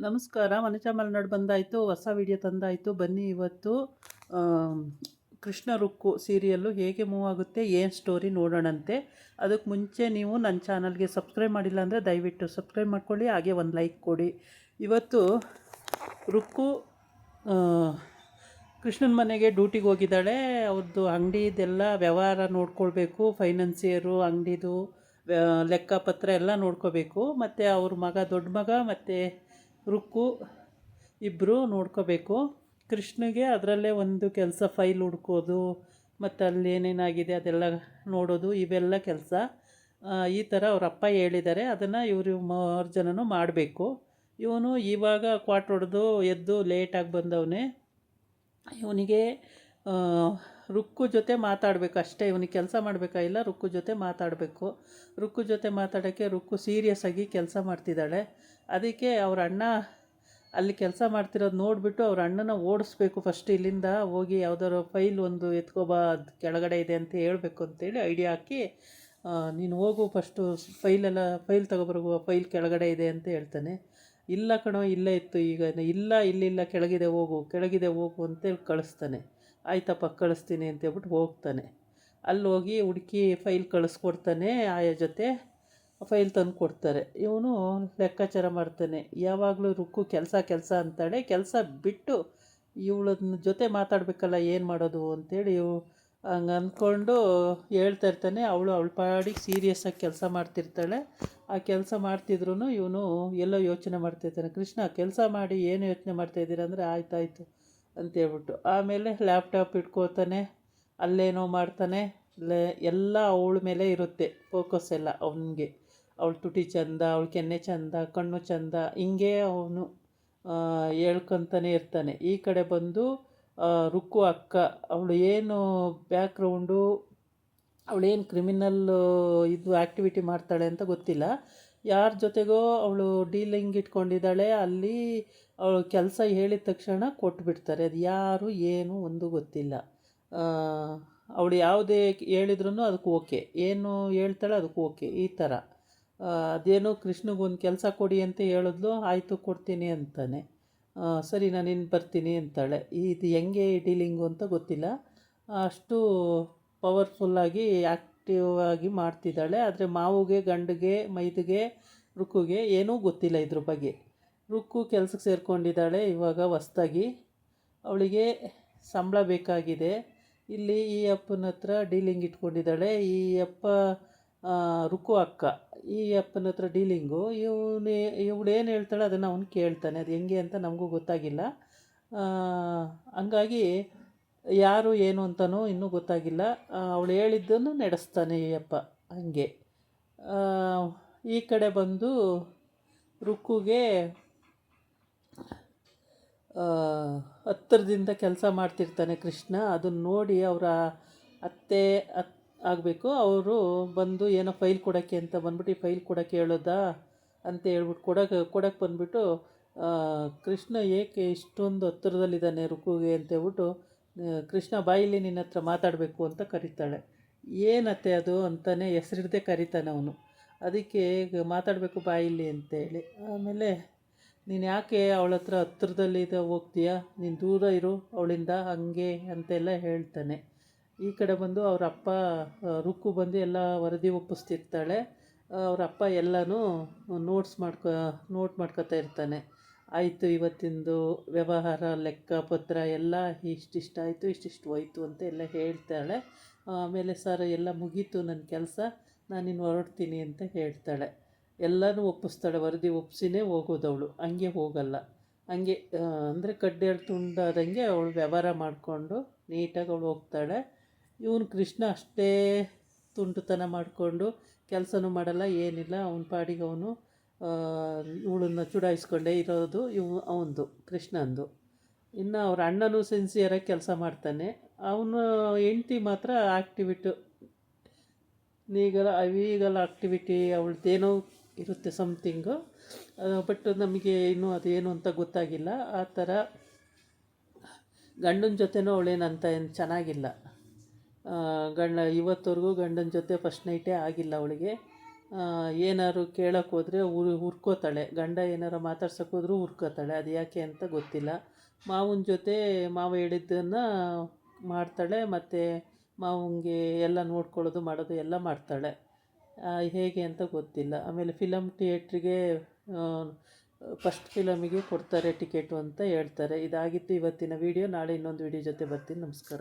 ನಮಸ್ಕಾರ. ಮನೀಷಾ ಮಲ್ನಾಡ್ ಬಂದಾಯಿತು, ಹೊಸ ವಿಡಿಯೋ ತಂದಾಯಿತು. ಬನ್ನಿ ಇವತ್ತು ಆಮ್, ಕೃಷ್ಣ ರುಕ್ಕು ಸೀರಿಯಲ್ಲು ಹೇಗೆ ಮೂವ್ ಆಗುತ್ತೆ, ಏನು ಸ್ಟೋರಿ ನೋಡೋಣಂತೆ. ಅದಕ್ಕೆ ಮುಂಚೆ ನೀವು ನನ್ನ ಚಾನಲ್ಗೆ ಸಬ್ಸ್ಕ್ರೈಬ್ ಮಾಡಿಲ್ಲ ಅಂದರೆ ದಯವಿಟ್ಟು ಸಬ್ಸ್ಕ್ರೈಬ್ ಮಾಡ್ಕೊಳ್ಳಿ, ಹಾಗೆ ಒಂದು ಲೈಕ್ ಕೊಡಿ. ಇವತ್ತು ರುಕ್ಕು ಕೃಷ್ಣನ ಮನೆಗೆ ಡ್ಯೂಟಿಗೆ ಹೋಗಿದ್ದಾಳೆ. ಅವ್ರದ್ದು ಅಂಗಡಿದೆಲ್ಲ ವ್ಯವಹಾರ ನೋಡ್ಕೊಳ್ಬೇಕು, ಫೈನಾನ್ಸಿಯರು ಅಂಗಡಿದು ಲೆಕ್ಕಪತ್ರ ಎಲ್ಲ ನೋಡ್ಕೋಬೇಕು. ಮತ್ತು ಅವ್ರ ಮಗ, ದೊಡ್ಡ ಮಗ ಮತ್ತು ರುಕ್ಕು ಇಬ್ಬರು ನೋಡ್ಕೋಬೇಕು. ಕೃಷ್ಣಗೆ ಅದರಲ್ಲೇ ಒಂದು ಕೆಲಸ, ಫೈಲ್ ಹುಡ್ಕೋದು ಮತ್ತು ಅಲ್ಲಿ ಏನೇನಾಗಿದೆ ಅದೆಲ್ಲ ನೋಡೋದು, ಇವೆಲ್ಲ ಕೆಲಸ. ಈ ಥರ ಅವ್ರ ಅಪ್ಪ ಹೇಳಿದ್ದಾರೆ, ಅದನ್ನು ಇವರು 3 ಜನನೂ ಮಾಡಬೇಕು. ಇವನು ಇವಾಗ ಕ್ವಾಟ್ ಹೊಡೆದು ಎದ್ದು ಲೇಟಾಗಿ ಬಂದವನೇ. ಇವನಿಗೆ ರುಕ್ಕು ಜೊತೆ ಮಾತಾಡಬೇಕು ಅಷ್ಟೇ, ಇವನಿಗೆ ಕೆಲಸ ಮಾಡಬೇಕಾಗಿಲ್ಲ, ರುಕ್ಕು ಜೊತೆ ಮಾತಾಡಬೇಕು. ರುಕ್ಕು ಜೊತೆ ಮಾತಾಡೋಕ್ಕೆ ರುಕ್ಕು ಸೀರಿಯಸ್ ಆಗಿ ಕೆಲಸ ಮಾಡ್ತಿದ್ದಾಳೆ. ಅದಕ್ಕೆ ಅವ್ರ ಅಣ್ಣ ಅಲ್ಲಿ ಕೆಲಸ ಮಾಡ್ತಿರೋದು ನೋಡಿಬಿಟ್ಟು ಅವ್ರ ಅಣ್ಣನ ಓಡಿಸ್ಬೇಕು. ಫಸ್ಟ್ ಇಲ್ಲಿಂದ ಹೋಗಿ ಯಾವುದಾದ್ರು ಫೈಲ್ ಒಂದು ಎತ್ಕೊಬಾ, ಅದು ಕೆಳಗಡೆ ಇದೆ ಅಂತ ಹೇಳಬೇಕು ಅಂತೇಳಿ ಐಡಿಯಾ ಹಾಕಿ, ನೀನು ಹೋಗು ಫಸ್ಟು ಫೈಲ್ ತಗೊಬರ್ಗು, ಫೈಲ್ ಕೆಳಗಡೆ ಇದೆ ಅಂತ ಹೇಳ್ತಾನೆ. ಇಲ್ಲ ಕಣೋ, ಇಲ್ಲೇ ಇತ್ತು, ಈಗ ಇಲ್ಲ, ಇಲ್ಲಿಲ್ಲ, ಕೆಳಗಿದೆ ಹೋಗು ಅಂತೇಳಿ ಕಳಿಸ್ತಾನೆ. ಆಯ್ತಪ್ಪ ಕಳಿಸ್ತೀನಿ ಅಂತೇಳ್ಬಿಟ್ಟು ಹೋಗ್ತಾನೆ. ಅಲ್ಲಿ ಹೋಗಿ ಹುಡುಕಿ ಫೈಲ್ ಕಳಿಸ್ಕೊಡ್ತಾನೆ. ಆಯಾ ಜೊತೆ ಫೈಲ್ ತಂದು ಕೊಡ್ತಾರೆ. ಇವನು ಲೆಕ್ಕಾಚಾರ ಮಾಡ್ತಾನೆ. ಯಾವಾಗಲೂ ರುಕ್ಕು ಕೆಲಸ ಅಂತಾಳೆ. ಕೆಲಸ ಬಿಟ್ಟು ಇವಳನ್ನ ಜೊತೆ ಮಾತಾಡಬೇಕಲ್ಲ, ಏನು ಮಾಡೋದು ಅಂತೇಳಿ ಹಂಗೆ ಅಂದ್ಕೊಂಡು ಹೇಳ್ತಾ ಇರ್ತಾನೆ. ಅವಳ ಪಾಡಿಗೆ ಸೀರಿಯಸ್ಸಾಗಿ ಕೆಲಸ ಮಾಡ್ತಿರ್ತಾಳೆ. ಆ ಕೆಲಸ ಮಾಡ್ತಿದ್ರು ಇವನು ಎಲ್ಲೋ ಯೋಚನೆ ಮಾಡ್ತಾಯಿರ್ತಾನೆ. ಕೃಷ್ಣ, ಕೆಲಸ ಮಾಡಿ ಏನು ಯೋಚನೆ ಮಾಡ್ತಾಯಿದ್ದೀರ ಅಂದರೆ ಆಯ್ತಾಯಿತು ಅಂತೇಳ್ಬಿಟ್ಟು ಆಮೇಲೆ ಲ್ಯಾಪ್ಟಾಪ್ ಇಟ್ಕೋತಾನೆ. ಅಲ್ಲೇನೋ ಮಾಡ್ತಾನೆ. ಎಲ್ಲ ಅವಳ ಮೇಲೆ ಇರುತ್ತೆ ಫೋಕಸ್ ಎಲ್ಲ ಅವನಿಗೆ. ಅವಳ ತುಟಿ ಚಂದ, ಅವಳ ಕೆನ್ನೆ ಚಂದ, ಕಣ್ಣು ಚಂದ, ಹಿಂಗೆ ಅವನು ಹೇಳ್ಕೊತಾನೆ ಇರ್ತಾನೆ. ಈ ಕಡೆ ಬಂದು ರುಕ್ಕು ಅಕ್ಕ, ಅವಳು ಏನು ಬ್ಯಾಕ್ಗ್ರೌಂಡು, ಅವಳೇನು ಕ್ರಿಮಿನಲ್ಲು ಇದು ಆ್ಯಕ್ಟಿವಿಟಿ ಮಾಡ್ತಾಳೆ ಅಂತ ಗೊತ್ತಿಲ್ಲ. ಯಾರ ಜೊತೆಗೋ ಅವಳು ಡೀಲಿಂಗ್ ಇಟ್ಕೊಂಡಿದ್ದಾಳೆ. ಅಲ್ಲಿ ಅವಳು ಕೆಲಸ ಹೇಳಿದ ತಕ್ಷಣ ಕೊಟ್ಬಿಡ್ತಾರೆ. ಅದು ಯಾರು ಏನು ಒಂದು ಗೊತ್ತಿಲ್ಲ. ಅವಳು ಯಾವುದೇ ಹೇಳಿದ್ರೂ ಅದಕ್ಕೆ ಓಕೆ, ಏನು ಹೇಳ್ತಾಳೆ ಅದಕ್ಕೆ ಓಕೆ, ಈ ಥರ. ಅದೇನೋ ಕೃಷ್ಣಗೊಂದು ಕೆಲಸ ಕೊಡಿ ಅಂತ ಹೇಳಿದ್ಲು. ಆಯಿತು ಕೊಡ್ತೀನಿ ಅಂತಾನೆ. ಸರಿ ನಾನು ಇನ್ನು ಬರ್ತೀನಿ ಅಂತಾಳೆ. ಇದು ಹೆಂಗೆ ಡೀಲಿಂಗು ಅಂತ ಗೊತ್ತಿಲ್ಲ. ಅಷ್ಟು ಪವರ್ಫುಲ್ಲಾಗಿ ಆ್ಯಕ್ಟಿವ್ ಆಗಿ ಮಾಡ್ತಿದ್ದಾಳೆ. ಆದರೆ ಮಾವುಗೆ, ಗಂಡಿಗೆ, ಮೈದುಗೆ, ರುಕ್ಕುಗೆ ಏನೂ ಗೊತ್ತಿಲ್ಲ ಇದ್ರ ಬಗ್ಗೆ. ರುಕ್ಕು ಕೆಲಸಕ್ಕೆ ಸೇರಿಕೊಂಡಿದ್ದಾಳೆ ಇವಾಗ ಹೊಸ್ದಾಗಿ. ಅವಳಿಗೆ ಸಂಬಳ ಬೇಕಾಗಿದೆ. ಇಲ್ಲಿ ಈ ಅಪ್ಪನ ಹತ್ರ ಡೀಲಿಂಗ್ ಇಟ್ಕೊಂಡಿದ್ದಾಳೆ. ಈ ಅಪ್ಪ ರುಕ್ಕು ಅಕ್ಕ, ಈ ಅಪ್ಪನ ಹತ್ರ ಡೀಲಿಂಗು. ಇವಳೇನು ಹೇಳ್ತಾಳೆ ಅದನ್ನು ಅವನು ಕೇಳ್ತಾನೆ. ಅದು ಹೆಂಗೆ ಅಂತ ನಮಗೂ ಗೊತ್ತಾಗಿಲ್ಲ. ಹಂಗಾಗಿ ಯಾರು ಏನು ಅಂತಲೂ ಇನ್ನೂ ಗೊತ್ತಾಗಿಲ್ಲ. ಅವಳು ಹೇಳಿದ್ದನ್ನು ನಡೆಸ್ತಾನೆ ಈ ಅಪ್ಪ ಹಂಗೆ. ಈ ಕಡೆ ಬಂದು ರುಕ್ಕುಗೆ ಹತ್ತಿರದಿಂದ ಕೆಲಸ ಮಾಡ್ತಿರ್ತಾನೆ ಕೃಷ್ಣ. ಅದನ್ನು ನೋಡಿ ಅವರ ಅತ್ತೆ ಆಗಬೇಕು, ಅವರು ಬಂದು ಏನೋ ಫೈಲ್ ಕೊಡೋಕ್ಕೆ ಅಂತ ಬಂದ್ಬಿಟ್ಟು, ಈ ಫೈಲ್ ಕೊಡೋಕ್ಕೆ ಹೇಳೋದಾ ಅಂತ ಹೇಳ್ಬಿಟ್ಟು ಕೊಡೋಕ್ಕೆ ಬಂದುಬಿಟ್ಟು, ಕೃಷ್ಣ ಏಕೆ ಇಷ್ಟೊಂದು ಹತ್ತಿರದಲ್ಲಿದ್ದಾನೆ ರುಕ್ಕುಗೆ ಅಂತೇಳ್ಬಿಟ್ಟು, ಕೃಷ್ಣ ಬಾಯಿಲಿ ನಿನ್ನ ಹತ್ರ ಮಾತಾಡಬೇಕು ಅಂತ ಕರೀತಾಳೆ. ಏನತ್ತೆ ಅದು ಅಂತಾನೆ ಹೆಸರಿಡ್ದೆ ಕರೀತಾನೆ ಅವನು. ಅದಕ್ಕೆ ಮಾತಾಡಬೇಕು ಬಾಯಿಲಿ ಅಂತೇಳಿ. ಆಮೇಲೆ ನೀನು ಯಾಕೆ ಅವಳ ಹತ್ರ ಹತ್ತಿರದಲ್ಲಿದೆ ಹೋಗ್ತೀಯಾ, ನೀನು ದೂರ ಇರು ಅವಳಿಂದ ಹಂಗೆ ಅಂತೆಲ್ಲ ಹೇಳ್ತಾನೆ. ಈ ಕಡೆ ಬಂದು ಅವರ ಅಪ್ಪ ರುಕ್ಕು ಬಂದು ಎಲ್ಲ ವರದಿ ಒಪ್ಪಿಸ್ತಿರ್ತಾಳೆ. ಅವರ ಅಪ್ಪ ಎಲ್ಲನೂ ನೋಟ್ ಮಾಡ್ಕೊತಾ ಇರ್ತಾನೆ. ಆಯಿತು ಇವತ್ತಿಂದು ವ್ಯವಹಾರ ಲೆಕ್ಕಪತ್ರ ಎಲ್ಲ ಇಷ್ಟಿಷ್ಟಾಯಿತು, ಇಷ್ಟಿಷ್ಟು ಹೋಯ್ತು ಅಂತ ಎಲ್ಲ ಹೇಳ್ತಾಳೆ. ಆಮೇಲೆ ಸರ್ ಎಲ್ಲ ಮುಗೀತು ನನ್ನ ಕೆಲಸ, ನಾನಿನ್ನು ಹೊರಡ್ತೀನಿ ಅಂತ ಹೇಳ್ತಾಳೆ. ಎಲ್ಲನೂ ಒಪ್ಪಿಸ್ತಾಳೆ, ವರದಿ ಒಪ್ಪಿಸಿನೇ ಹೋಗೋದವಳು, ಹಂಗೆ ಹೋಗಲ್ಲ. ಹಂಗೆ ಅಂದರೆ ಕಡ್ಡೇಳು ತುಂಡಾದಂಗೆ ಅವಳು ವ್ಯವಹಾರ ಮಾಡಿಕೊಂಡು ನೀಟಾಗಿ ಅವಳು ಹೋಗ್ತಾಳೆ. ಇವನು ಕೃಷ್ಣ ಅಷ್ಟೇ ತುಂಟುತನ ಮಾಡಿಕೊಂಡು ಕೆಲಸನೂ ಮಾಡಲ್ಲ, ಏನಿಲ್ಲ, ಅವನ ಪಾಡಿಗೆ ಅವನು ಇವಳನ್ನು ಚುಡಾಯಿಸ್ಕೊಂಡೇ ಇರೋದು ಅವನದು, ಕೃಷ್ಣಂದು. ಇನ್ನು ಅವ್ರ ಅಣ್ಣನೂ ಸಿನ್ಸಿಯರಾಗಿ ಕೆಲಸ ಮಾಡ್ತಾನೆ. ಅವನು ಹೆಂಡ್ತಿ ಮಾತ್ರ ಈಗಲ ಆ್ಯಕ್ಟಿವಿಟಿ ಅವಳದ್ದೇನೋ ಇರುತ್ತೆ ಸಮಥಿಂಗು, ಬಟ್ ನಮಗೆ ಇನ್ನೂ ಅದೇನು ಅಂತ ಗೊತ್ತಾಗಿಲ್ಲ. ಆ ಥರ ಗಂಡನ ಜೊತೆನೂ ಅವಳೇನಂತ ಏನು ಚೆನ್ನಾಗಿಲ್ಲ. ಇವತ್ತವರೆಗೂ ಗಂಡನ ಜೊತೆ ಫಸ್ಟ್ ನೈಟೇ ಆಗಿಲ್ಲ ಅವಳಿಗೆ. ಏನಾದ್ರು ಕೇಳೋಕೆ ಹೋದರೆ ಹುರ್ಕೋತಾಳೆ. ಗಂಡ ಏನಾರು ಮಾತಾಡ್ಸೋಕೆ ಹೋದ್ರೂ ಹುರ್ಕೋತಾಳೆ. ಅದು ಯಾಕೆ ಅಂತ ಗೊತ್ತಿಲ್ಲ. ಮಾವನ ಜೊತೆ ಮಾವ ಹೇಳಿದ್ದನ್ನು ಮಾಡ್ತಾಳೆ, ಮತ್ತು ಮಾವಂಗೆ ಎಲ್ಲ ನೋಡ್ಕೊಳ್ಳೋದು ಮಾಡೋದು ಎಲ್ಲ ಮಾಡ್ತಾಳೆ. ಹೇಗೆ ಅಂತ ಗೊತ್ತಿಲ್ಲ. ಆಮೇಲೆ ಫಿಲಮ್ ಥಿಯೇಟ್ರಿಗೆ ಫಸ್ಟ್ ಫಿಲಮಿಗೆ ಕೊಡ್ತಾರೆ ಟಿಕೆಟು ಅಂತ ಹೇಳ್ತಾರೆ. ಇದಾಗಿತ್ತು ಇವತ್ತಿನ ವೀಡಿಯೋ. ನಾಳೆ ಇನ್ನೊಂದು ವೀಡಿಯೋ ಜೊತೆ ಬರ್ತೀನಿ. ನಮಸ್ಕಾರ.